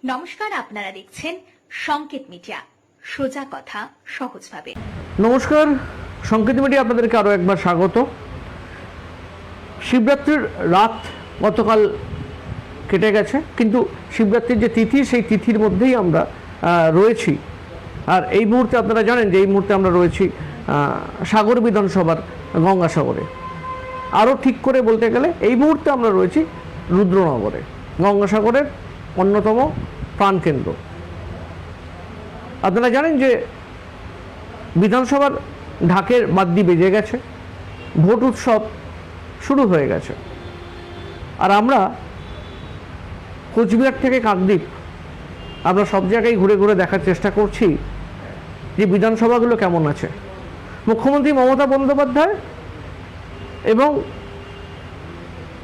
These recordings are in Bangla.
নমস্কার, আপনারা দেখছেন সংকেত মিডিয়া, সোজা কথা সহজভাবে। নমস্কার, সংকেত মিডিয়া আপনাদেরকে আরও একবার স্বাগত। শিবরাত্রির রাত গতকাল কেটে গেছে, কিন্তু শিবরাত্রির যে তিথি, সেই তিথির মধ্যেই আমরা রয়েছি। আর এই মুহূর্তে আপনারা জানেন যে এই মুহূর্তে আমরা রয়েছি সাগর বিধানসভার গঙ্গাসাগরে। আরও ঠিক করে বলতে গেলে এই মুহূর্তে আমরা রয়েছি রুদ্রনগরে, গঙ্গাসাগরের অন্যতম প্রাণকেন্দ্র। আপনারা জানেন যে বিধানসভার ঢাকের বাদ্যি বেজে গেছে, ভোট উৎসব শুরু হয়ে গেছে। আর আমরা কোচবিহার থেকে কাকদ্বীপ, আমরা সব জায়গায় ঘুরে ঘুরে দেখার চেষ্টা করছি যে বিধানসভাগুলো কেমন আছে। মুখ্যমন্ত্রী মমতা বন্দ্যোপাধ্যায় এবং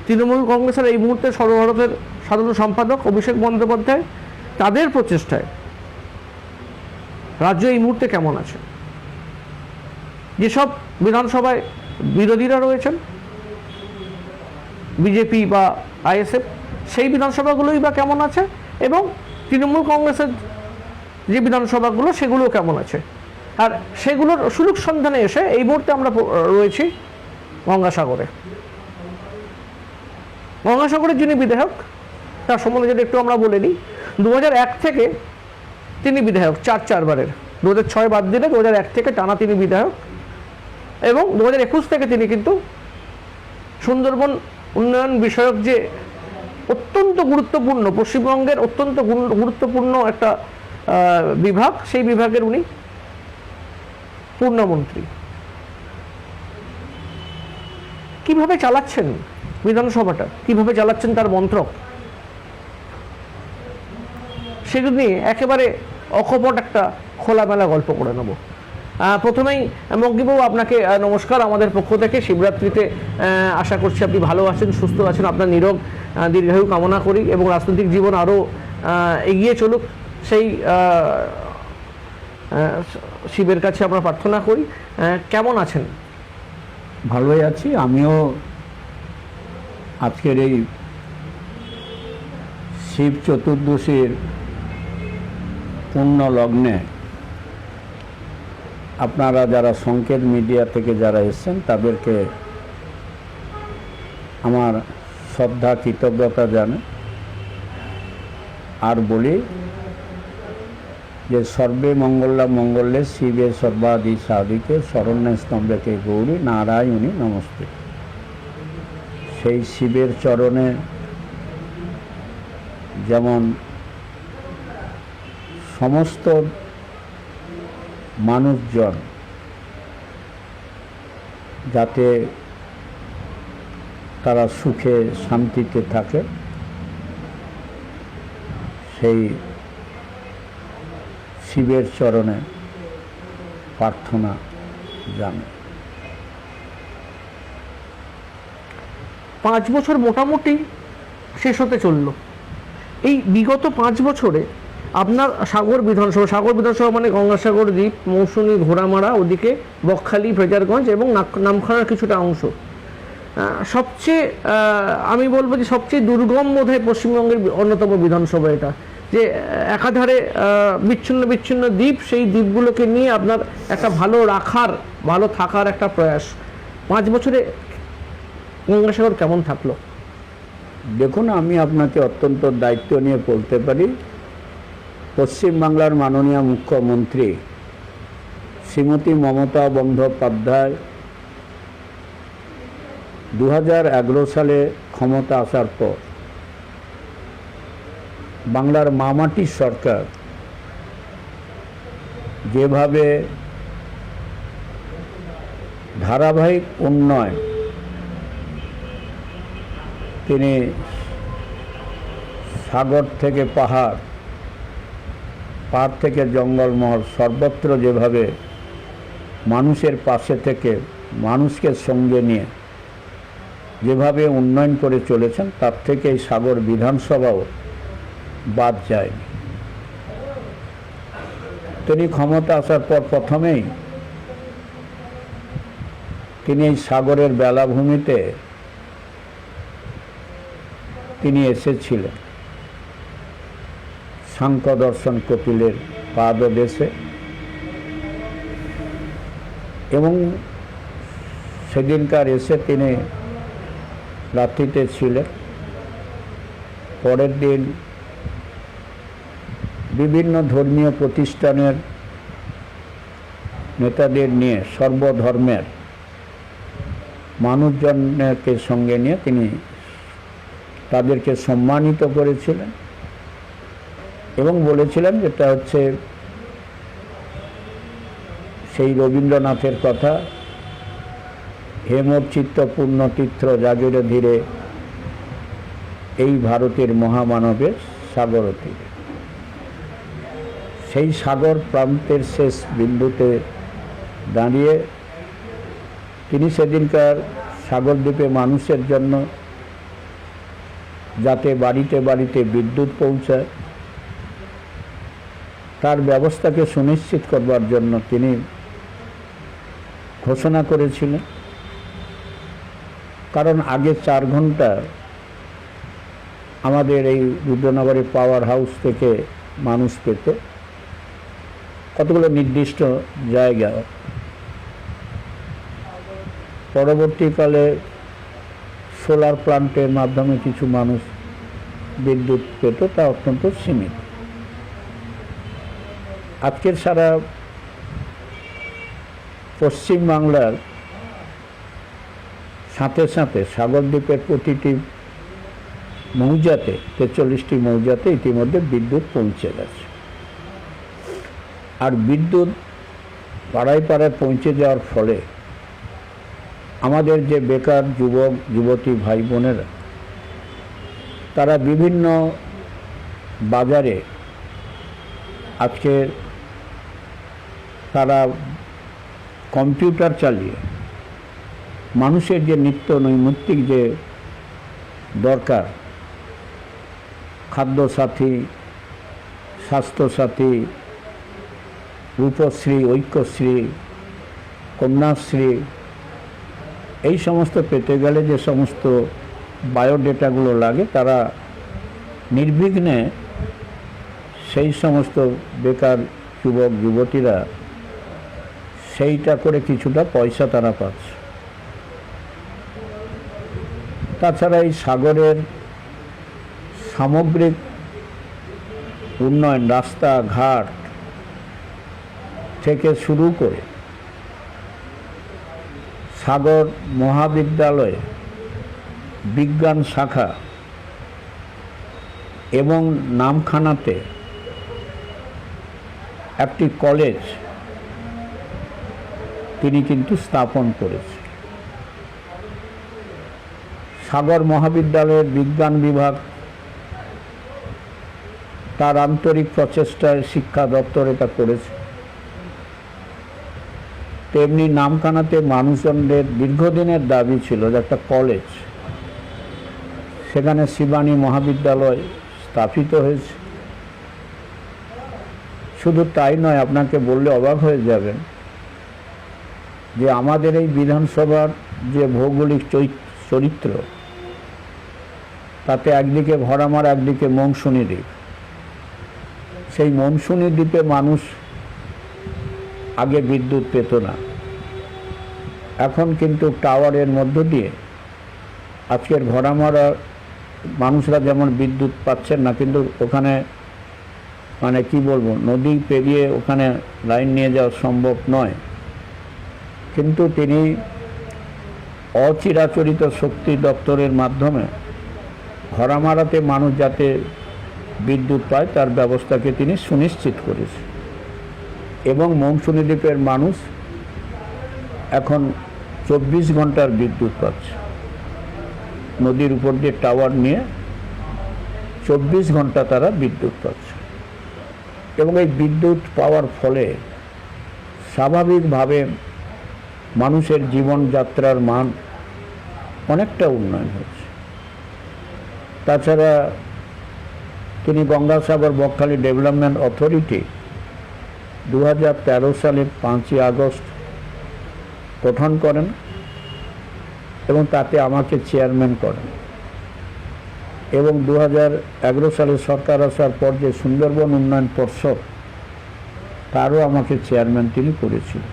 তৃণমূল কংগ্রেসের এই মুহূর্তে সর্বভারতের সাধারণ সম্পাদক অভিষেক বন্দ্যোপাধ্যায়, তাদের প্রচেষ্টায় রাজ্য এই মুহূর্তে কেমন আছে। যেসব বিধানসভায় বিরোধীরা রয়েছেন, বিজেপি বা আইএসএফ, সেই বিধানসভাগুলোই বা কেমন আছে, এবং তৃণমূল কংগ্রেসের যে বিধানসভাগুলো সেগুলো কেমন আছে। আর সেগুলোর সুযোগ সন্ধানে এসে এই মুহূর্তে আমরা রয়েছি গঙ্গাসাগরে। গঙ্গাসাগরের যিনি বিধায়ক, তার সম্বন্ধে যদি একটু আমরা বলে নিই। 2001 থেকে তিনি বিধায়ক, চারবারের। 2006 বাদ দিলে 2001 থেকে টানা তিনি বিধায়ক, এবং 2021 থেকে তিনি কিন্তু সুন্দরবন উন্নয়ন বিষয়ক যে অত্যন্ত গুরুত্বপূর্ণ, পশ্চিমবঙ্গের অত্যন্ত গুরুত্বপূর্ণ একটা বিভাগ, সেই বিভাগের উনি পূর্ণমন্ত্রী। কিভাবে চালাচ্ছেন বিধানসভাটা, কিভাবে চালাচ্ছেন তার মন্ত্রক, সেগুলো নিয়ে একেবারে অকপট একটা খোলামেলা গল্প করে নেব। প্রথমেই মঙ্গিবাবু, আপনাকে নমস্কার আমাদের পক্ষ থেকে। শিবরাত্রিতে আশা করছি আপনি ভালো আছেন, সুস্থ আছেন, আপনার নিরোগ দীর্ঘায়ু কামনা করি, এবং রাজনৈতিক জীবন আরও এগিয়ে চলুক সেই শিবের কাছে আমরা প্রার্থনা করি। কেমন আছেন? ভালোই আছি। আমিও আজকের এই শিব চতুর্দশীর পূর্ণ লগ্নে আপনারা যারা সংকেত মিডিয়া থেকে যারা এসেছেন, তাদেরকে আমার শ্রদ্ধা কৃতজ্ঞতা জানাই। আর বলি যে সর্বে মঙ্গলা মঙ্গলে শিবে সর্বাদি সাধিকে শরণ্য স্তম্ভকে গৌরী নারায়ণী নমস্তে। সেই শিবের চরণে যেমন সমস্ত মানুষজন যাতে তারা সুখে শান্তিতে থাকে, সেই শিবের চরণে প্রার্থনা জানাই। 5 বছর মোটামুটি শেষ হতে চলল। এই বিগত 5 বছরে আপনার সাগর বিধানসভা মানে গঙ্গাসাগর দ্বীপ, মৌসুমী, ঘোড়ামারা, ওদিকে বকখালি, ফ্রেজারগঞ্জ এবং নামখানার কিছুটা অংশ, সবচেয়ে আমি বলবো যে সবচেয়ে দুর্গম বোধহয় পশ্চিমবঙ্গের অন্যতম বিধানসভা এটা। যে একাধারে বিচ্ছিন্ন বিচ্ছিন্ন দ্বীপ, সেই দ্বীপগুলোকে নিয়ে আপনার একটা ভালো থাকার একটা প্রয়াস। 5 বছরে গঙ্গাসাগর কেমন থাকলো? দেখুন, আমি আপনাকে অত্যন্ত দায়িত্ব নিয়ে বলতে পারি, পশ্চিমবাংলার মাননীয় মুখ্যমন্ত্রী শ্রীমতী মমতা বন্দ্যোপাধ্যায় 2011 সালে ক্ষমতা আসার পর বাংলার মামাটি সরকার যেভাবে ধারাবাহিক উন্নয়ন তিনি সাগর থেকে পাহাড় থেকে জঙ্গলমহল সর্বত্র যেভাবে মানুষের পাশে থেকে মানুষকে সঙ্গে নিয়ে যেভাবে উন্নয়ন করে চলেছেন, তার থেকে এই সাগর বিধানসভাও বাদ যায়নি। তিনি ক্ষমতা আসার পর প্রথমেই তিনি এই সাগরের বেলাভূমিতে তিনি এসেছিলেন। সাংখ্য দর্শন কপিলের পাদদেশে, এবং সেদিনকার এসে তিনি রাত্রিতে ছিলেন। পরের দিন বিভিন্ন ধর্মীয় প্রতিষ্ঠানের নেতাদের নিয়ে, সর্বধর্মের মানুষজনকে সঙ্গে নিয়ে তিনি তাদেরকে সম্মানিত করেছিলেন এবং বলেছিলেন যেটা হচ্ছে সেই রবীন্দ্রনাথের কথা, হে মোর চিত্ত পূর্ণতীর্থ জাগিরে ধীরে, এই ভারতের মহামানবের সাগর তীরে। সেই সাগর প্রান্তের শেষ বিন্দুতে দাঁড়িয়ে তিনি সেদিনকার সাগরদ্বীপে মানুষের জন্য যাতে বাড়িতে বাড়িতে বিদ্যুৎ পৌঁছায় তার ব্যবস্থাকে সুনিশ্চিত করবার জন্য তিনি ঘোষণা করেছিলেন। কারণ আগে 4 ঘন্টা আমাদের এই রুদ্রনগরে পাওয়ার হাউস থেকে মানুষ পেত কতগুলো নির্দিষ্ট জায়গা। পরবর্তীকালে সোলার প্লান্টের মাধ্যমে কিছু মানুষ বিদ্যুৎ পেত, তা অত্যন্ত সীমিত। আজকের সারা পশ্চিম বাংলার সাথে সাথে সাগরদ্বীপের প্রতিটি মৌজাতে, 43টি মৌজাতে ইতিমধ্যে বিদ্যুৎ পৌঁছে গেছে। আর বিদ্যুৎ পাড়ায় পাড়ায় পৌঁছে যাওয়ার ফলে আমাদের যে বেকার যুবক যুবতী ভাই বোনেরা, তারা বিভিন্ন বাজারে আজকে তারা কম্পিউটার চালিয়ে মানুষের যে নিত্য নৈমিত্তিক যে দরকার, খাদ্যসাথী, স্বাস্থ্যসাথী, রূপশ্রী, ঐক্যশ্রী, কন্যাশ্রী, এই সমস্ত পেতে গেলে যে সমস্ত বায়োডেটাগুলো লাগে, তারা নির্বিঘ্নে সেই সমস্ত বেকার যুবক যুবতীরা সেইটা করে কিছুটা পয়সা তারা পাচ্ছে। তাছাড়া এই সাগরের সামগ্রিক উন্নয়ন, রাস্তাঘাট থেকে শুরু করে সাগর মহাবিদ্যালয়ে বিজ্ঞান শাখা এবং নামখানাতে একটি কলেজ তিনি কিন্তু স্থাপন করেছেন। সাগর মহাবিদ্যালয়ের বিজ্ঞান বিভাগ তার আন্তরিক প্রচেষ্টায় শিক্ষা দপ্তর এটা করেছে। তেমনি নামখানাতে মানুষজনদের দীর্ঘদিনের দাবি ছিল যে একটা কলেজ, সেখানে শিবানী মহাবিদ্যালয় স্থাপিত হয়েছে। শুধু তাই নয়, আপনাকে বললে অবাক হয়ে যাবেন যে আমাদের এই বিধানসভার যে ভৌগোলিক চরিত্র, তাতে একদিকে ভরামার, একদিকে মনসুনী দ্বীপ। সেই মনসুনী দ্বীপে মানুষ আগে বিদ্যুৎ পেত না, এখন কিন্তু টাওয়ারের মধ্য দিয়ে আজকের ভরামারা মানুষরা যেমন বিদ্যুৎ পাচ্ছেন না, কিন্তু ওখানে মানে কি বলবো, নদী পেরিয়ে ওখানে লাইন নিয়ে যাওয়া সম্ভব নয়। কিন্তু তিনি অচিরাচরিত শক্তি দপ্তরের মাধ্যমে ভরামারাতে মানুষ যাতে বিদ্যুৎ পায় তার ব্যবস্থাকে তিনি সুনিশ্চিত করেছেন। এবং মনসুনী দ্বীপের মানুষ এখন 24 ঘন্টার বিদ্যুৎ পাচ্ছে। নদীর উপর দিয়ে টাওয়ার নিয়ে 24 ঘন্টা তারা বিদ্যুৎ পাচ্ছে। এবং এই বিদ্যুৎ পাওয়ার ফলে স্বাভাবিকভাবে মানুষের জীবনযাত্রার মান অনেকটা উন্নয়ন হয়েছে। তাছাড়া তিনি গঙ্গাসাগর বকখালি ডেভেলপমেন্ট অথরিটি 2013 সালের 5ই আগস্ট গঠন করেন এবং তাতে আমাকে চেয়ারম্যান করেন। এবং 2011 সালে সরকার আসার পর যে সুন্দরবন উন্নয়ন পর্ষদ, তারও আমাকে চেয়ারম্যান তিনি করেছিলেন।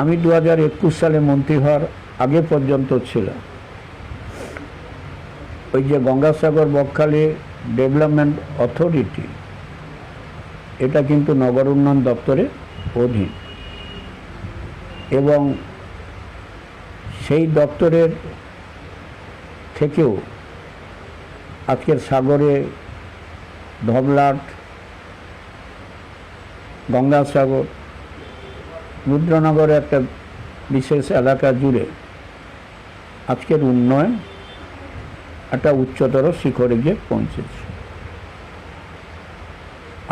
আমি 2021 সালে মন্ত্রী হওয়ার আগে পর্যন্ত ছিলাম ওই যে গঙ্গাসাগর বকখালি ডেভেলপমেন্ট অথরিটি, এটা কিন্তু নগর উন্নয়ন দপ্তরের অধীন, এবং সেই দপ্তরের থেকেও আজকের সাগরে ধবলাট, গঙ্গাসাগর, রুদ্রনগরে একটা বিশেষ এলাকা জুড়ে আজকের উন্নয়ন একটা উচ্চতর শিখরে গিয়ে পৌঁছেছে।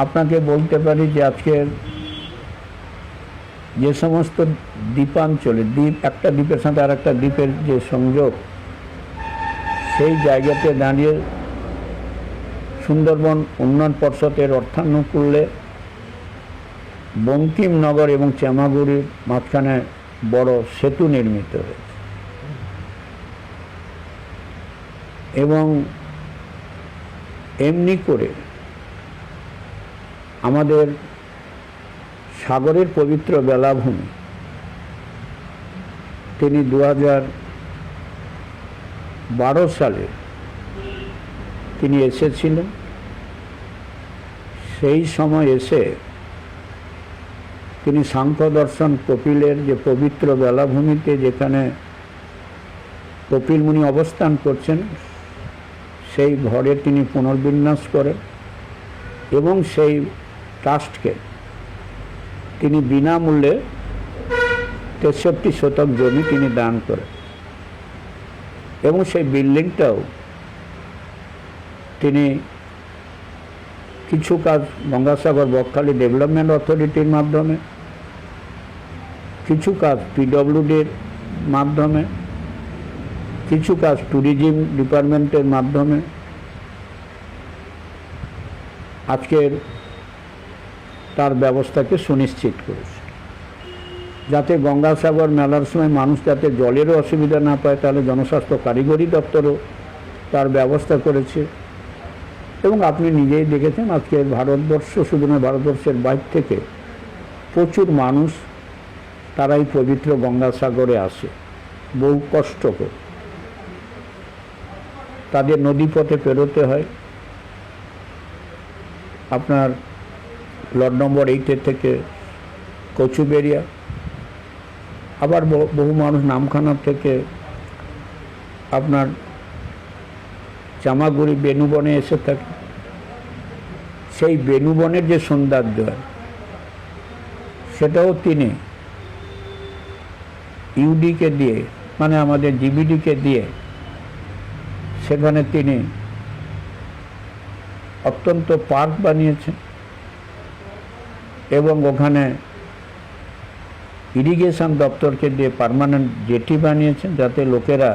আপনাকে বলতে পারি যে আজকের যে সমস্ত দ্বীপাঞ্চলে, দ্বীপ, একটা দ্বীপের সাথে আর একটা দ্বীপের যে সংযোগ, সেই জায়গাতে দাঁড়িয়ে সুন্দরবন উন্নয়ন পর্ষদের অর্থানুকূল্যে বঙ্কিমনগর এবং চেমাগুড়ির মাঝখানে বড় সেতু নির্মিত হয়েছে, এবং এমনি করে আমাদের সাগরের পবিত্র বেলাভূমি তিনি 2012 সালে তিনি এসেছিলেন। সেই সময় এসে তিনি সাংখ্য দর্শন কপিলের যে পবিত্র বেলাভূমিতে, যেখানে কপিল মুনি অবস্থান করছেন, সেই ঘরে তিনি পুনর্বিন্যাস করেন এবং সেই ট্রাস্টকে তিনি বিনামূল্যে 63 শতক জমি তিনি দান করেন, এবং সেই বিল্ডিংটাও তিনি কিছু কাজ গঙ্গাসাগর বকখালি ডেভেলপমেন্ট অথরিটির মাধ্যমে, কিছু কাজ পিডব্লিউডির মাধ্যমে, কিছু কাজ ট্যুরিজম ডিপার্টমেন্টের মাধ্যমে আজকের তার ব্যবস্থাকে সুনিশ্চিত করেছে, যাতে গঙ্গাসাগর মেলার সময় মানুষ যাতে জলেরও অসুবিধা না পায়, তাহলে জনস্বাস্থ্য কারিগরি দপ্তরও তার ব্যবস্থা করেছে। এবং আপনি নিজেই দেখেছেন আজকে ভারতবর্ষ, শুধু নয় ভারতবর্ষের বাইরে থেকে প্রচুর মানুষ তারা এই পবিত্র গঙ্গাসাগরে আসে বহু কষ্ট করে। তাদের নদীপথে পেরোতে হয়, আপনার লট নম্বর 8 থেকে কচুবেড়িয়া, আবার বহু মানুষ নামখানা থেকে আপনার চামাগুড়ি বেনুবনে এসে থাকে। সেই বেনুবনের যে সৌন্দর্য, সেটাও তিনি ইউডিকে দিয়ে, মানে আমাদের জিবিডিকে দিয়ে, সেখানে তিনি অত্যন্ত পার্ক বানিয়েছেন এবং ওখানে ইরিগেশন দপ্তরকে দিয়ে পার্মানেন্ট জেটি বানিয়েছেন, যাতে লোকেরা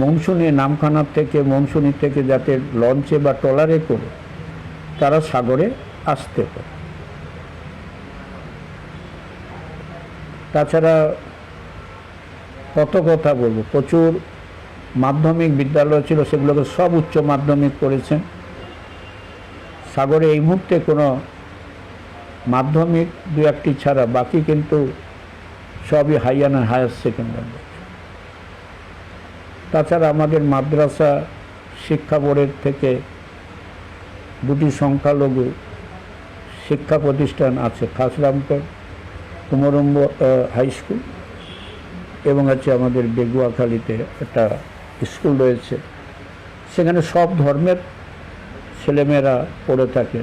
মনসুনে, নামখানার থেকে, মনসুনি থেকে যাতে লঞ্চে বা ট্রলারে করে তারা সাগরে আসতে পারে। তাছাড়া কত কথা বলবো, প্রচুর মাধ্যমিক বিদ্যালয় ছিল, সেগুলোকে সব উচ্চ মাধ্যমিক করেছেন। সাগরে এই মুহূর্তে কোনো মাধ্যমিক 2-1টি ছাড়া বাকি কিন্তু সবই হায়ার সেকেন্ডারি। তাছাড়া আমাদের মাদ্রাসা শিক্ষা বোর্ডের থেকে 2টি সংখ্যালঘু শিক্ষা প্রতিষ্ঠান আছে, খাসরামপুর কুমরম্ব হাই স্কুল এবং আছে আমাদের বেগুয়াখালীতে একটা স্কুল রয়েছে, সেখানে সব ধর্মের ছেলেমেয়েরা পড়ে থাকে।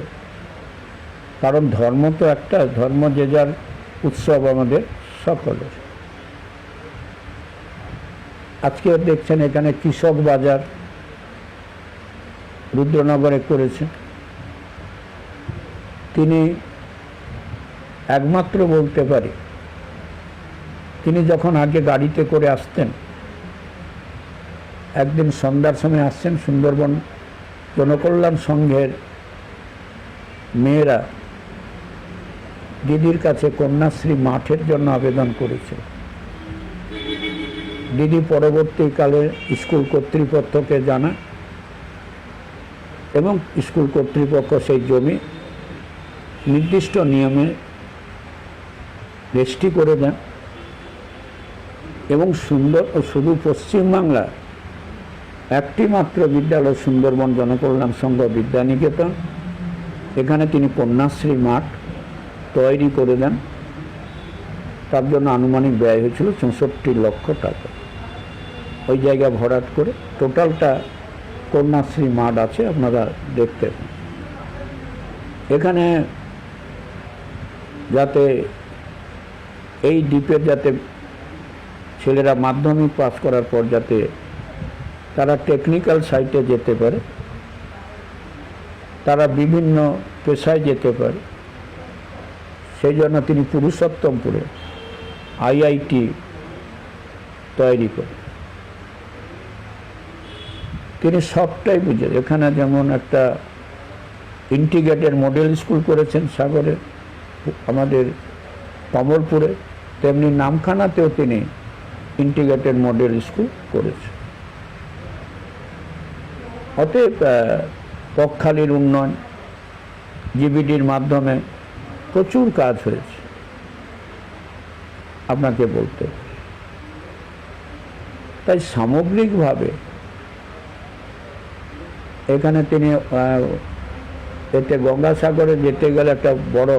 কারণ ধর্ম তো একটা, ধর্ম যে যার উৎসব আমাদের সকলের। আজকে দেখছেন এখানে কৃষক বাজার রুদ্রনগরে করেছেন। তিনি একমাত্র বলতে পারি, তিনি যখন আগে গাড়িতে করে আসতেন, একদিন সন্ধ্যার সময় আসছেন, সুন্দরবন জনকল্যাণ সংঘের মেয়েরা দিদির কাছে কন্যাশ্রী মাঠের জন্য আবেদন করেছে। দিদি পরবর্তীকালে স্কুল কর্তৃপক্ষকে জানায় এবং স্কুল কর্তৃপক্ষ সেই জমি নির্দিষ্ট নিয়মে রেজিস্ট্রি করে দেন এবং শুধু পশ্চিমবাংলা একটি মাত্র বিদ্যালয় সুন্দরবন জনকল্যাণ সংঘ বিদ্যানিকেতন, এখানে তিনি কন্যাশ্রী মাঠ তৈরি করে দেন। তার জন্য আনুমানিক ব্যয় হয়েছিল 64 লক্ষ টাকা। ওই জায়গা ভরাট করে টোটালটা কন্যাশ্রী মাঠ আছে, আপনারা দেখতে পান। এখানে যাতে এই দ্বীপের যাতে ছেলেরা মাধ্যমিক পাস করার পর যাতে তারা টেকনিক্যাল সাইটে যেতে পারে, তারা বিভিন্ন পেশায় যেতে পারে, সেই জন্য তিনি পুরুষোত্তমপুরে IIT তৈরি করেন। তিনি সবটাই বুঝে, এখানে যেমন একটা ইন্টিগ্রেটেড মডেল স্কুল করেছেন সাগরে আমাদের কমলপুরে, তেমনি নামখানাতেও তিনি ইন্টিগ্রেটেড মডেল স্কুল করেছেন। অতএব পকখালির উন্নয়ন জিবিডির মাধ্যমে প্রচুর কাজ হয়েছে আপনাকে বলতে। তাই সামগ্রিকভাবে এখানে তিনি এতে গঙ্গাসাগরে যেতে গেলে একটা বড়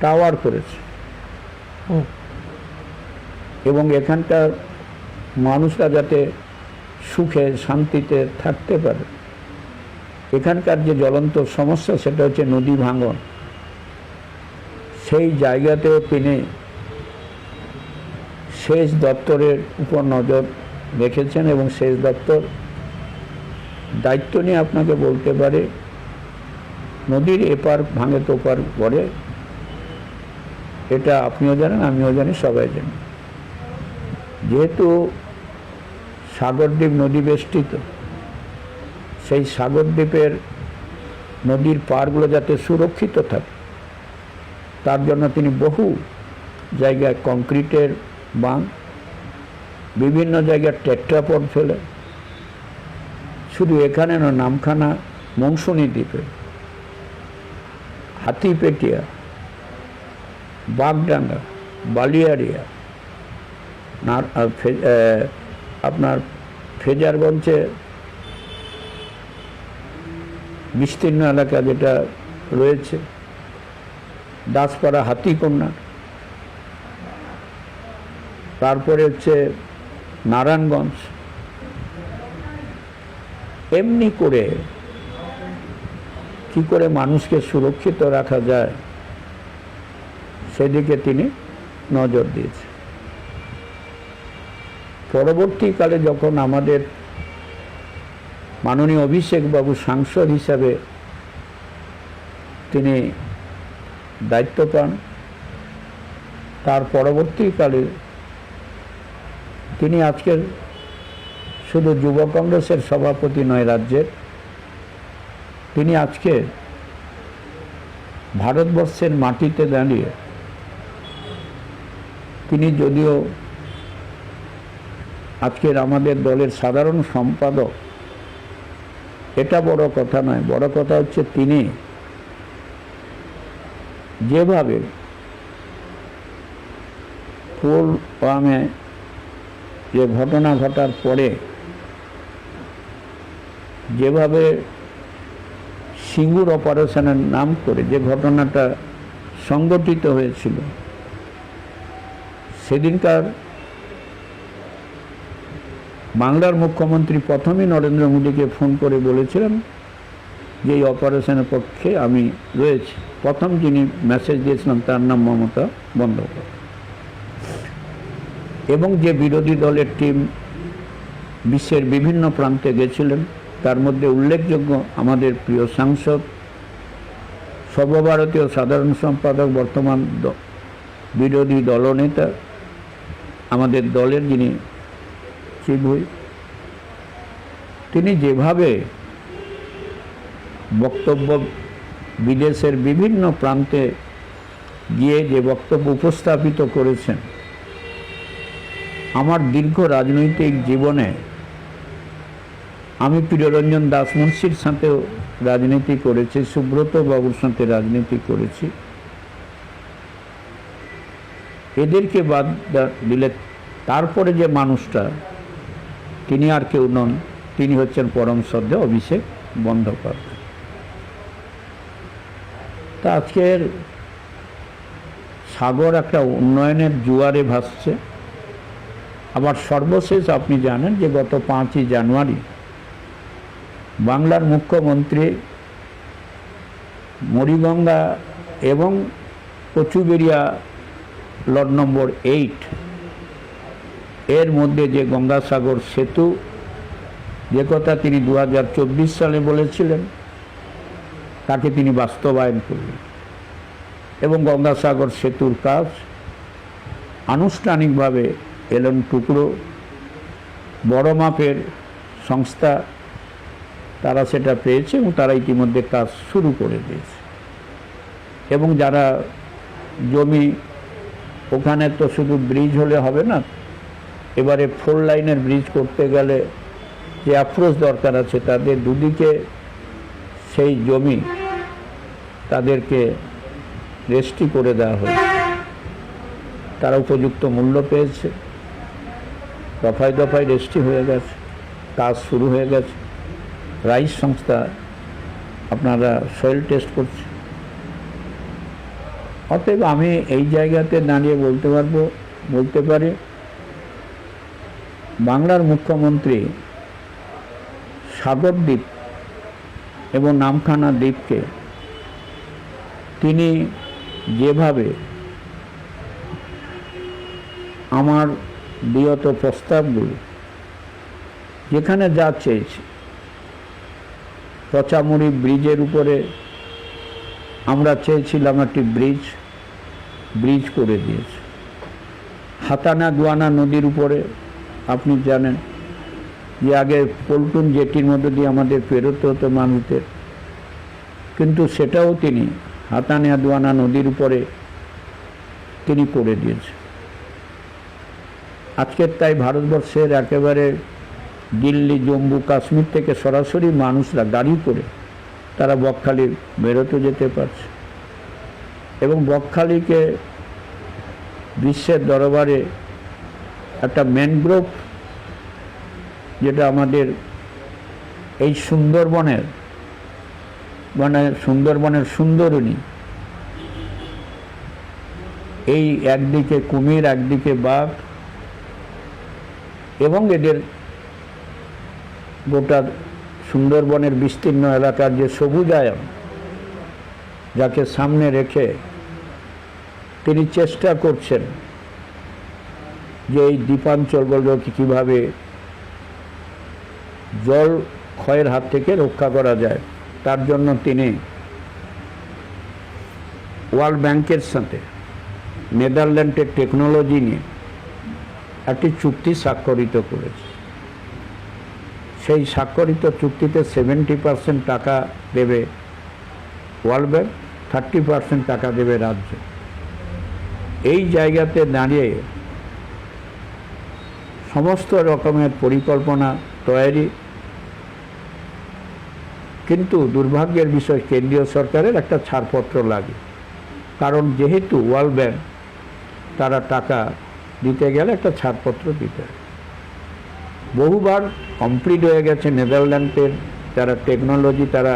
টাওয়ার করেছে এবং এখানকার মানুষরা যাতে সুখে শান্তিতে থাকতে পারে। এখানকার যে জ্বলন্ত সমস্যা সেটা হচ্ছে নদী ভাঙন, সেই জায়গাতেও তিনি সেচ দপ্তরের উপর নজর রেখেছেন এবং সেচ দপ্তর দায়িত্ব নিয়ে আপনাকে বলতে পারে নদীর এপার ভাঙে তো ওপার পড়ে, এটা আপনিও জানেন, আমিও জানি, সবাই জানি। যেহেতু সাগরদ্বীপ নদী বেষ্টিত, সেই সাগরদ্বীপের নদীর পাড়গুলো যাতে সুরক্ষিত থাকে তার জন্য তিনি বহু জায়গায় কংক্রিটের বাঁধ, বিভিন্ন জায়গায় টেট্রাপড ফেলে, শুধু এখানে না, নামখানা মৌসুমী দ্বীপে, হাতিপেটিয়া, বাগডাঙ্গা, বালিয়াড়িয়া, আপনার ফেজারগঞ্জে বিস্তীর্ণ এলাকা যেটা রয়েছে, দাসপাড়া হাতিকন্যা, তারপরে হচ্ছে নারায়ণগঞ্জ, এমনি করে কি করে মানুষকে সুরক্ষিত রাখা যায় সেদিকে তিনি নজর দিয়েছেন। পরবর্তীকালে যখন আমাদের মাননীয় অভিষেকবাবু সাংসদ হিসাবে তিনি দায়িত্ব পান, তার পরবর্তীকালে তিনি আজকের শুধু যুব কংগ্রেসের সভাপতি নয় রাজ্যের, তিনি আজকে ভারতবর্ষের মাটিতে দাঁড়িয়ে তিনি যদিও আজকের আমাদের দলের সাধারণ সম্পাদক, এটা বড় কথা নয়, বড় কথা হচ্ছে তিনি যেভাবে পুলওয়ামে যে ঘটনা ঘটার পরে যেভাবে সিঙ্গুর অপারেশনের নাম করে যে ঘটনাটা সংগঠিত হয়েছিল, সেদিনকার বাংলার মুখ্যমন্ত্রী প্রথমেই নরেন্দ্র মোদীকে ফোন করে বলেছিলেন যে এই অপারেশনের পক্ষে আমি রয়েছি। প্রথম যিনি মেসেজ দিয়েছিলাম তার নাম মমতা বন্দ্যোপাধ্যায়। এবং যে বিরোধী দলের টিম বিশ্বের বিভিন্ন প্রান্তে গেছিলেন, তার মধ্যে উল্লেখযোগ্য আমাদের প্রিয় সাংসদ, সর্বভারতীয় সাধারণ সম্পাদক, বর্তমান বিরোধী দলনেতা, আমাদের দলের যিনি চিফ হুইপ, তিনি যেভাবে বক্তব্য বিদেশের বিভিন্ন প্রান্তে গিয়ে যে বক্তব্য উপস্থাপিত করেছেন, আমার দীর্ঘ রাজনৈতিক জীবনে আমি প্রিয়রঞ্জন দাস মুন্সির সাথেও রাজনীতি করেছি, সুব্রত বাবুর সাথে রাজনীতি করেছি। এদেরকে বাদ দিলে তারপরে যে মানুষটা, তিনি আর কেউ নন, তিনি হচ্ছেন পরম শ্রদ্ধেয় অভিষেক বন্দ্যোপাধ্যায়। তা আজকের সাগর একটা উন্নয়নের জোয়ারে ভাসছে। আবার সর্বশেষ আপনি জানেন যে গত 5ই জানুয়ারি বাংলার মুখ্যমন্ত্রী মুড়িগঙ্গা এবং কচুবেড়িয়া লট নম্বর 8 এর মধ্যে যে গঙ্গাসাগর সেতু, যে কথা তিনি 2024 সালে বলেছিলেন, তাকে তিনি বাস্তবায়ন করলেন এবং গঙ্গাসাগর সেতুর কাজ আনুষ্ঠানিকভাবে এলন টুকরো বড় মাপের সংস্থা তারা সেটা পেয়েছে এবং তারা ইতিমধ্যে কাজ শুরু করে দিয়েছে। এবং যারা জমি, ওখানে তো শুধু ব্রিজ হলে হবে না, এবারে 4 লাইনের ব্রিজ করতে গেলে যে অ্যাপ্রোচ দরকার আছে, তাদের দুদিকে সেই জমি তাদেরকে রেস্ট্রি করে দেওয়া হয়েছে। তারা উপযুক্ত মূল্য পেয়েছে, দফায় দফায় রেস্ট্রি হয়ে গেছে, কাজ শুরু হয়ে গেছে। রাইস সংস্থা আপনারা সয়েল টেস্ট করছে। অতএব আমি এই জায়গাতে দাঁড়িয়ে বলতে পারি বাংলার মুখ্যমন্ত্রী সাগর দ্বীপ এবং নামখানা দ্বীপকে তিনি যেভাবে আমার বিগত প্রস্তাবগুলো যেখানে যা চেয়েছি, পচামুড়ি ব্রিজের উপরে আমরা চেয়েছিলাম একটি ব্রিজ করে দিয়েছে। হাতানা দুয়ানা নদীর উপরে আপনি জানেন যে আগে পল্টন জেটির মধ্যে দিয়ে আমাদের পেরোতে হতো মানুষদের, কিন্তু সেটাও তিনি হাতানা দুয়ানা নদীর উপরে তিনি করে দিয়েছে। আজকের তাই ভারতবর্ষের একেবারে দিল্লি, জম্মু, কাশ্মীর থেকে সরাসরি মানুষরা গাড়ি করে তারা বকখালি বেরোতে যেতে পারছে এবং বকখালিকে বিশ্বের দরবারে একটা ম্যানগ্রোভ, যেটা আমাদের এই সুন্দরবনের সুন্দরনী, এই একদিকে কুমির, একদিকে বাঘ এবং এদের গোটা সুন্দরবনের বিস্তীর্ণ এলাকার যে সবুজায়ন, যাকে সামনে রেখে তিনি চেষ্টা করছেন যে এই দ্বীপাঞ্চলগুলোকে কীভাবে জল ক্ষয়ের হাত থেকে রক্ষা করা যায়। তার জন্য তিনি ওয়ার্ল্ড ব্যাংকের সাথে নেদারল্যান্ডের টেকনোলজি নিয়ে একটি চুক্তি স্বাক্ষরিত করেছে। সেই স্বাক্ষরিত চুক্তিতে 70% টাকা দেবে ওয়ার্ল্ড ব্যাংক, 30% টাকা দেবে রাজ্য। এই জায়গাতে দাঁড়িয়ে সমস্ত রকমের পরিকল্পনা তৈরি, কিন্তু দুর্ভাগ্যের বিষয় কেন্দ্রীয় সরকারের একটা ছাড়পত্র লাগে। কারণ যেহেতু ওয়ার্ল্ড ব্যাংক তারা টাকা দিতে গেলে একটা ছাড়পত্র দিতে হয়। বহুবার কমপ্লিট হয়ে গেছে। নেদারল্যান্ডের যারা টেকনোলজি, তারা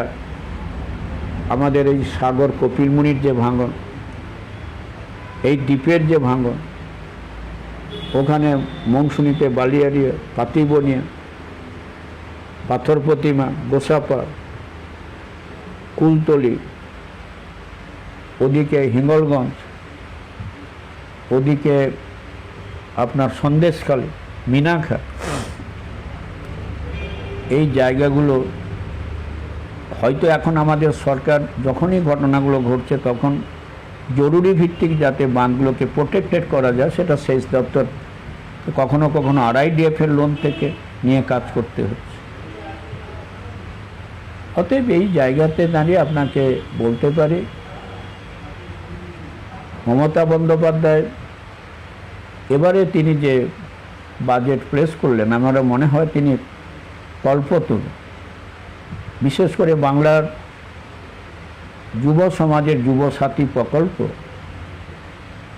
আমাদের এই সাগর কপিলমুনির যে ভাঙন, এই দ্বীপের যে ভাঙন, ওখানে মৌসুমীতে বালিয়াড়িয়া, পাতিবনিয়া, পাথর প্রতিমা, গোসাপা, কুলতলি, ওদিকে হিঙ্গলগঞ্জ, ওদিকে আপনার সন্দেশখালী, মিনাখা, এই জায়গাগুলো হয়তো এখন আমাদের সরকার যখনই ঘটনাগুলো ঘটছে তখন জরুরি ভিত্তিক যাতে বাঁধগুলোকে প্রোটেক্টেড করা যায়, সেটা সেচ দপ্তর কখনো কখনো RIDF-এর লোন থেকে নিয়ে কাজ করতে হচ্ছে। অতএব এই জায়গাতে দাঁড়িয়ে আপনাকে বলতে পারি মমতা বন্দ্যোপাধ্যায় এবারে তিনি যে বাজেট প্লেস করলেন, আমার মনে হয় তিনি কল্পতরু। বিশেষ করে বাংলার যুব সমাজের যুব সাথী প্রকল্প,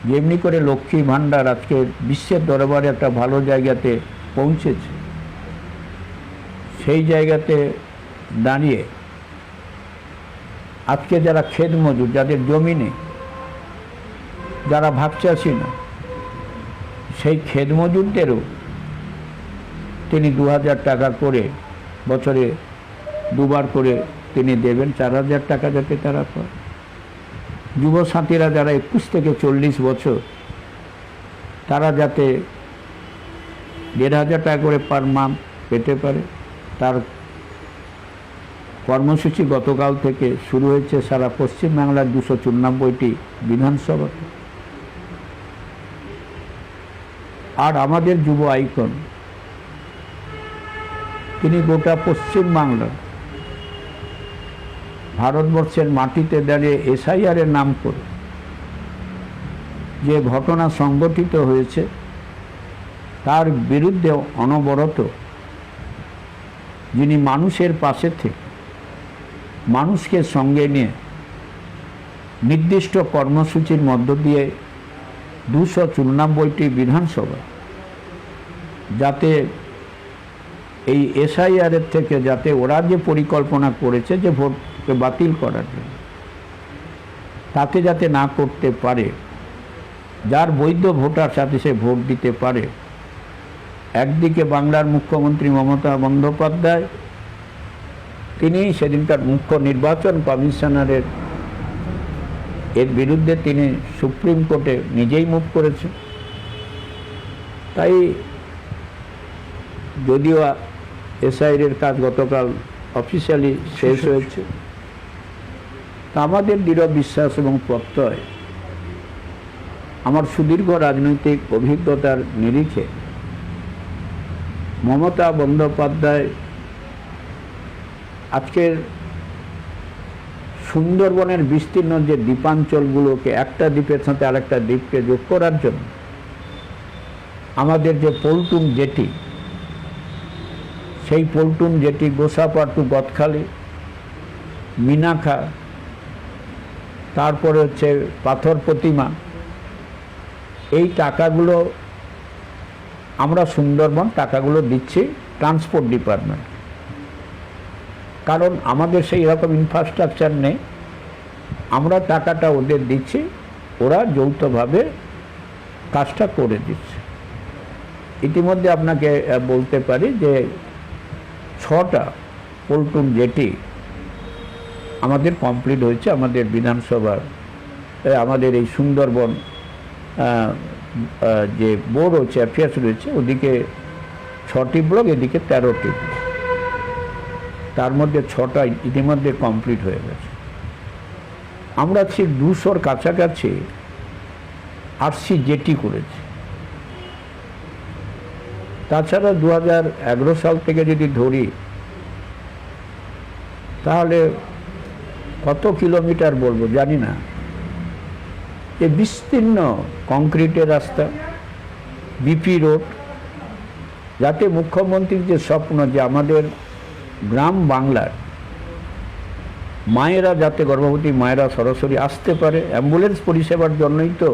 যেমনি করে লক্ষ্মী ভাণ্ডার আজকে বিশ্বের দরবারে একটা ভালো জায়গাতে পৌঁছেছে, সেই জায়গাতে দাঁড়িয়ে আজকে যারা ক্ষেত মজুর, যাদের জমি নেই, যারা ভাগচাষী না, সেই ক্ষেত মজুরদেরও তিনি 2000 টাকা করে বছরে দুবার করে তিনি দেবেন, 4000 টাকা যাতে তারা পায়। যুবসাথীরা যারা 21 থেকে 40 বছর, তারা যাতে 1500 টাকা করে পার মান্থ পেতে পারে, তার কর্মসূচি গতকাল থেকে শুরু হয়েছে সারা পশ্চিমবাংলার 294টি বিধানসভাতে। আর আমাদের যুব আইকন, তিনি গোটা পশ্চিমবাংলা, ভারতবর্ষের মাটিতে দাঁড়িয়ে এসআইআরের নাম করে যে ঘটনা সংগঠিত হয়েছে তার বিরুদ্ধে অনবরত যিনি মানুষের পাশে থেকে মানুষকে সঙ্গে নিয়ে নির্দিষ্ট কর্মসূচির মধ্য দিয়ে 294টি বিধানসভা যাতে এই এসআইআরের থেকে যাতে ওরা যে পরিকল্পনা করেছে যে ভোটকে বাতিল করার জন্য, তাতে যাতে না করতে পারে, যার বৈধ ভোটার সাথে সে ভোট দিতে পারে। একদিকে বাংলার মুখ্যমন্ত্রী মমতা বন্দ্যোপাধ্যায়, তিনি সেদিনকার মুখ্য নির্বাচন কমিশনারের এর বিরুদ্ধে তিনি সুপ্রিম কোর্টে নিজেই মুভ করেছেন। তাই যদিও এসআইআরের কাজ গতকাল অফিসিয়ালি শেষ হয়েছে, তা আমাদের দৃঢ় বিশ্বাস এবং প্রত্যয়, আমার সুদীর্ঘ রাজনৈতিক অভিজ্ঞতার নিরিখে মমতা বন্দ্যোপাধ্যায় আজকের সুন্দরবনের বিস্তীর্ণ যে দ্বীপাঞ্চলগুলোকে একটা দ্বীপের সাথে আরেকটা দ্বীপকে যোগ করার জন্য আমাদের যে পল্টুন জেটি, সেই পল্টুন জেটি গোসাপা টু গদখালি, মিনাখা, তারপরে হচ্ছে পাথর প্রতিমা, এই টাকাগুলো আমরা সুন্দরবন টাকাগুলো দিচ্ছি ট্রান্সপোর্ট ডিপার্টমেন্ট, কারণ আমাদের সেই রকম ইনফ্রাস্ট্রাকচার নেই। আমরা টাকাটা ওদের দিচ্ছি, ওরা যৌথভাবে কাজটা করে দিচ্ছে। ইতিমধ্যে আপনাকে বলতে পারি যে 6টা পল্টুন জেটি আমাদের কমপ্লিট হয়েছে আমাদের বিধানসভার, আমাদের এই সুন্দরবন যে বোর্ড হচ্ছে, অ্যাফেয়ার্স রয়েছে, ওদিকে 6টি ব্লক, এদিকে 13টি ব্লক, তার মধ্যে 6টা ইতিমধ্যে কমপ্লিট হয়ে গেছে। আমরা ঠিক 200-র কাছাকাছি আরসি জেটি করেছি। তাছাড়া 2011 সাল থেকে যদি ধরি তাহলে কত কিলোমিটার বলবো জানি না, যে বিস্তীর্ণ কংক্রিটের রাস্তা, বিপি রোড, যাতে মুখ্যমন্ত্রীর যে স্বপ্ন যে আমাদের গ্রাম বাংলার মায়েরা যাতে গর্ভবতী মায়েরা সরাসরি আসতে পারে, অ্যাম্বুলেন্স পরিষেবার জন্যই তো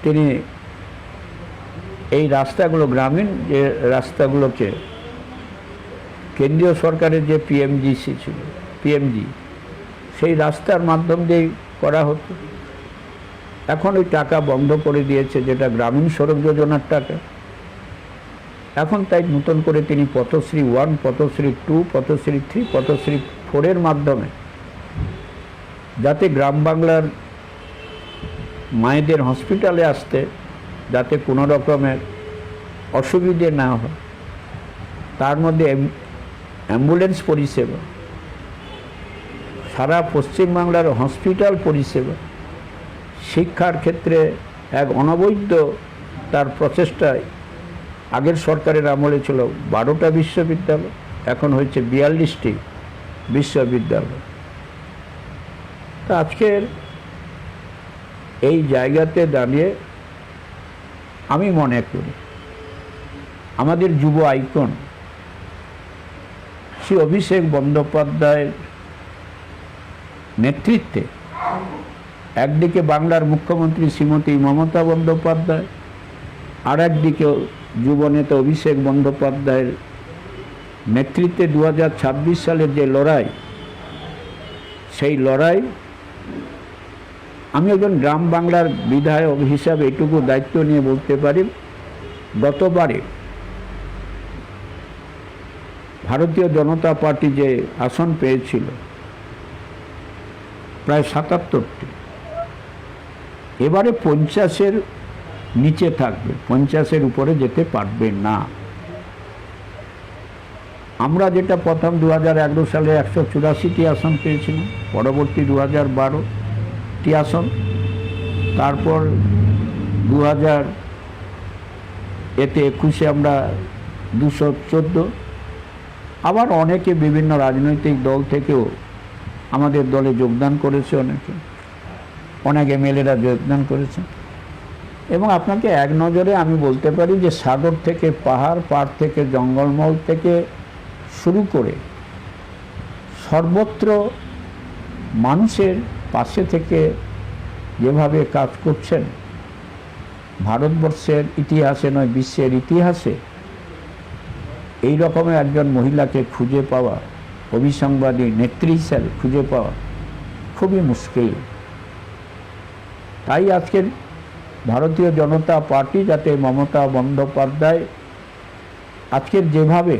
তিনি এই রাস্তাগুলো, গ্রামীণ যে রাস্তাগুলোকে কেন্দ্রীয় সরকারের যে পিএমজিসি ছিল, পিএমজি, সেই রাস্তার মাধ্যম দিয়েই করা হতো। এখন ওই টাকা বন্ধ করে দিয়েছে, যেটা গ্রামীণ সড়ক যোজনার টাকা। এখন তাই নতুন করে তিনি পথশ্রী 1, পথশ্রী 2, পথশ্রী 3, পথশ্রী 4-এর মাধ্যমে যাতে গ্রাম বাংলার মায়েদের হসপিটালে আসতে যাতে কোনো রকমের অসুবিধে না হয়, তার মধ্যে অ্যাম্বুলেন্স পরিষেবা, সারা পশ্চিমবাংলার হসপিটাল পরিষেবা, শিক্ষার ক্ষেত্রে এক অনবদ্য তার প্রচেষ্টায় আগের সরকারের আমলে ছিল 12টা বিশ্ববিদ্যালয়, এখন হয়েছে 42টি বিশ্ববিদ্যালয়। তা আজকের এই জায়গাতে দাঁড়িয়ে আমি মনে করি আমাদের যুব আইকন শ্রী অভিষেক বন্দ্যোপাধ্যায়ের নেতৃত্বে একদিকে বাংলার মুখ্যমন্ত্রী শ্রীমতী মমতা বন্দ্যোপাধ্যায়, আর একদিকে যুবনেতা অভিষেক বন্দ্যোপাধ্যায়ের নেতৃত্বে 2026 সালের যে লড়াই, সেই লড়াই আমি একজন গ্রাম বাংলার বিধায়ক হিসাবে এটুকু দায়িত্ব নিয়ে বলতে পারি, গতবারে ভারতীয় জনতা পার্টি যে আসন পেয়েছিল প্রায় 77টি, এবারে 50-এর নিচে থাকবে, 50-এর উপরে যেতে পারবে না। আমরা যেটা প্রথম 2011 সালে 184টি আসন পেয়েছিলাম, পরবর্তী 2012টি আসন, তারপর 2021 আমরা 214, আবার অনেকে বিভিন্ন রাজনৈতিক দল থেকেও আমাদের দলে যোগদান করেছে, অনেক এমএলএরা যোগদান করেছে। এবং আপনাকে এক নজরে আমি বলতে পারি যে সাগর থেকে পাহাড়, পাড় থেকে জঙ্গলমহল থেকে শুরু করে সর্বত্র মানুষের পাশে থেকে যেভাবে কাজ করছেন, ভারতবর্ষের ইতিহাসে নয় বিশ্বের ইতিহাসে এই রকমের একজন মহিলাকে খুঁজে পাওয়া, অভিসংবাদী নেত্রী হিসাবে খুঁজে পাওয়া খুবই মুশকিল। তাই আজকের ভারতীয় জনতা পার্টি, যাতে মমতা বন্দ্যোপাধ্যায় আজকের যেভাবে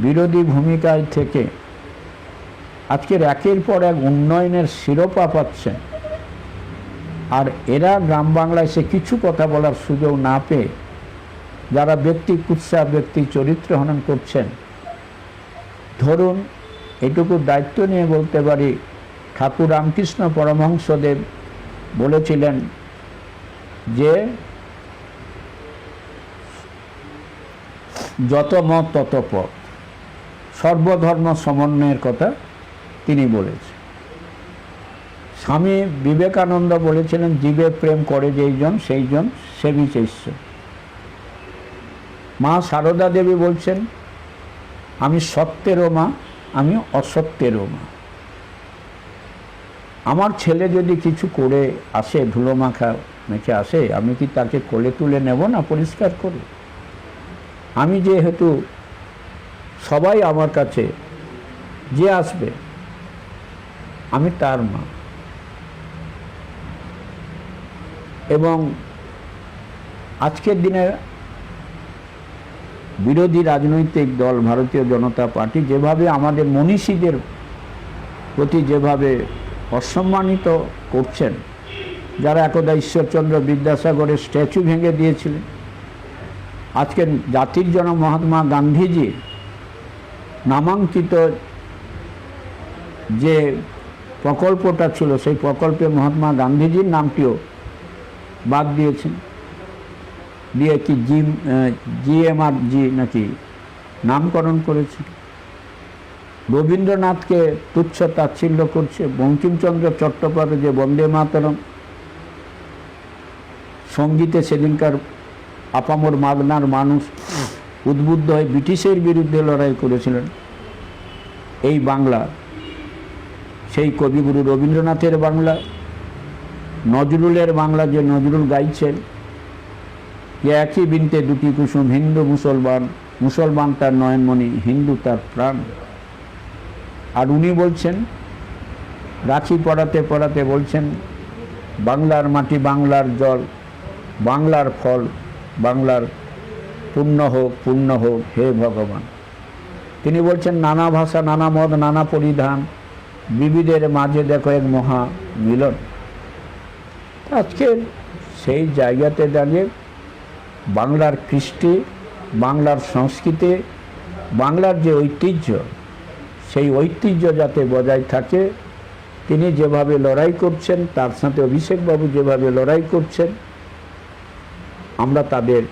বিরোধী ভূমিকায় থেকে আজকের একের পর এক উন্নয়নের শিরোপা পাচ্ছেন, আর এরা গ্রাম বাংলায় সে কিছু কথা বলার সুযোগ না পেয়ে যারা ব্যক্তি কুৎসা, ব্যক্তি চরিত্র হনন করছেন, ধরুন এটুকু দায়িত্ব নিয়ে বলতে পারি, ঠাকুর রামকৃষ্ণ পরমহংসদেব বলেছিলেন যে যত মত তত পথ, সর্বধর্ম সমন্বয়ের কথা তিনি বলেছেন। স্বামী বিবেকানন্দ বলেছিলেন জীবে প্রেম করে যেইজন সেইজন সেবিছে ঈশ্বর। মা সারদা দেবী বলছেন আমি সত্যেরও মা, আমি অসত্যেরও মা। আমার ছেলে যদি কিছু করে আসে, ধুলো মাখা মেখে আসে, আমি কি তাকে কোলে তুলে নেব না পরিষ্কার করে? আমি যেহেতু সবাই আমার কাছে যে আসবে আমি তার মা। এবং আজকের দিনে বিরোধী রাজনৈতিক দল ভারতীয় জনতা পার্টি যেভাবে আমাদের মনীষীদের প্রতি যেভাবে অসম্মানিত করছেন, যারা একদা ঈশ্বরচন্দ্র বিদ্যাসাগরের স্ট্যাচু ভেঙে দিয়েছিলেন, আজকে জাতির জনক মহাত্মা গান্ধীজির নামাঙ্কিত যে প্রকল্পটা ছিল, সেই প্রকল্পে মহাত্মা গান্ধীজির নামটিও বাদ দিয়েছেন, দিয়ে কি জিএমআরজি নাকি নামকরণ করেছে। রবীন্দ্রনাথকে তুচ্ছ তাচ্ছিল্য করছে। বঙ্কিমচন্দ্র চট্টোপাধ্যায় যে বন্দে মাতরম সঙ্গীতে সেদিনকার আপামর মাগনার মানুষ উদ্বুদ্ধ হয়ে ব্রিটিশের বিরুদ্ধে লড়াই করেছিলেন, এই বাংলা সেই কবিগুরু রবীন্দ্রনাথের বাংলা, নজরুলের বাংলা, যে নজরুল গাইছেন যে একই বৃন্তে দুটি কুসুম, হিন্দু মুসলমান, মুসলমান তার নয়নমণি, হিন্দু তার প্রাণ। আর উনি বলছেন, রাখি পড়াতে পড়াতে বলছেন বাংলার মাটি, বাংলার জল, বাংলার ফল, বাংলার পূর্ণ হোক হে ভগবান। তিনি বলছেন নানা ভাষা, নানা মত, নানা পরিধান, বিবিধের মাঝে দেখো এক মহা মিলন। আজকে সেই জায়গাতে দাঁড়িয়ে বাংলার কৃষ্টি, বাংলার সংস্কৃতি, বাংলার যে ঐতিহ্য, সেই ঐতিহ্য যাতে বজায় থাকে, তিনি যেভাবে লড়াই করছেন, তার সাথে অভিষেকবাবু যেভাবে লড়াই করছেন, আমরা তাদের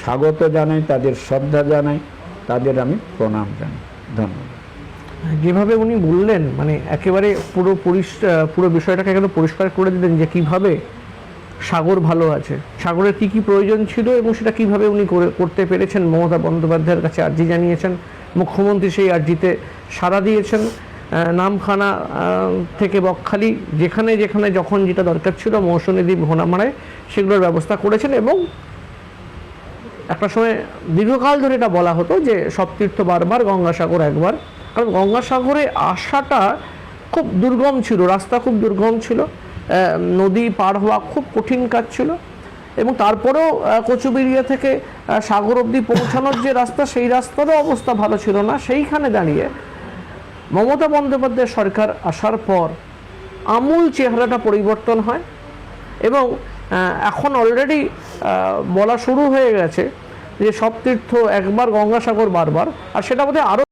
স্বাগত জানাই, তাদের শ্রদ্ধা জানাই, তাদের আমি প্রণাম জানাই। ধন্যবাদ। যেভাবে উনি বললেন, মানে একেবারে পুরো বিষয়টাকে একেবারে পরিষ্কার করে দিলেন যে কিভাবে সাগর ভালো আছে, সাগরের কি কি প্রয়োজন ছিল এবং সেটা কিভাবে উনি করতে পেরেছেন। মমতা বন্দ্যোপাধ্যায়ের কাছে আর্জি জানিয়েছেন, মুখ্যমন্ত্রী সেই আর্জিতে সাড়া দিয়েছেন। নামখানা থেকে বকখালি যেখানে যেখানে যখন যেটা দরকার ছিল মৌসুমী দ্বীপ ঘোড়ামারায় সেগুলোর ব্যবস্থা করেছেন। এবং একটা সময় দীর্ঘকাল ধরে এটা বলা হতো যে সপ্তীর্থ বারবার, গঙ্গাসাগর একবার, কারণ গঙ্গাসাগরে আসাটা খুব দুর্গম ছিল, রাস্তা খুব দুর্গম ছিল, নদী পার হওয়া খুব কঠিন কাজ ছিল। এবং তারপরেও কচুবেড়িয়া থেকে সাগর অবধি পৌঁছানোর যে রাস্তা, সেই রাস্তারও অবস্থা ভালো ছিল না। সেইখানে দাঁড়িয়ে মমতা বন্দ্যোপাধ্যায় সরকার আসার পর আমূল চেহারাটা পরিবর্তন হয় এবং এখন অলরেডি বলা শুরু হয়ে গেছে যে সপ্তীর্থ একবার, গঙ্গাসাগর বারবার, আর সেটা বোধহয় আরও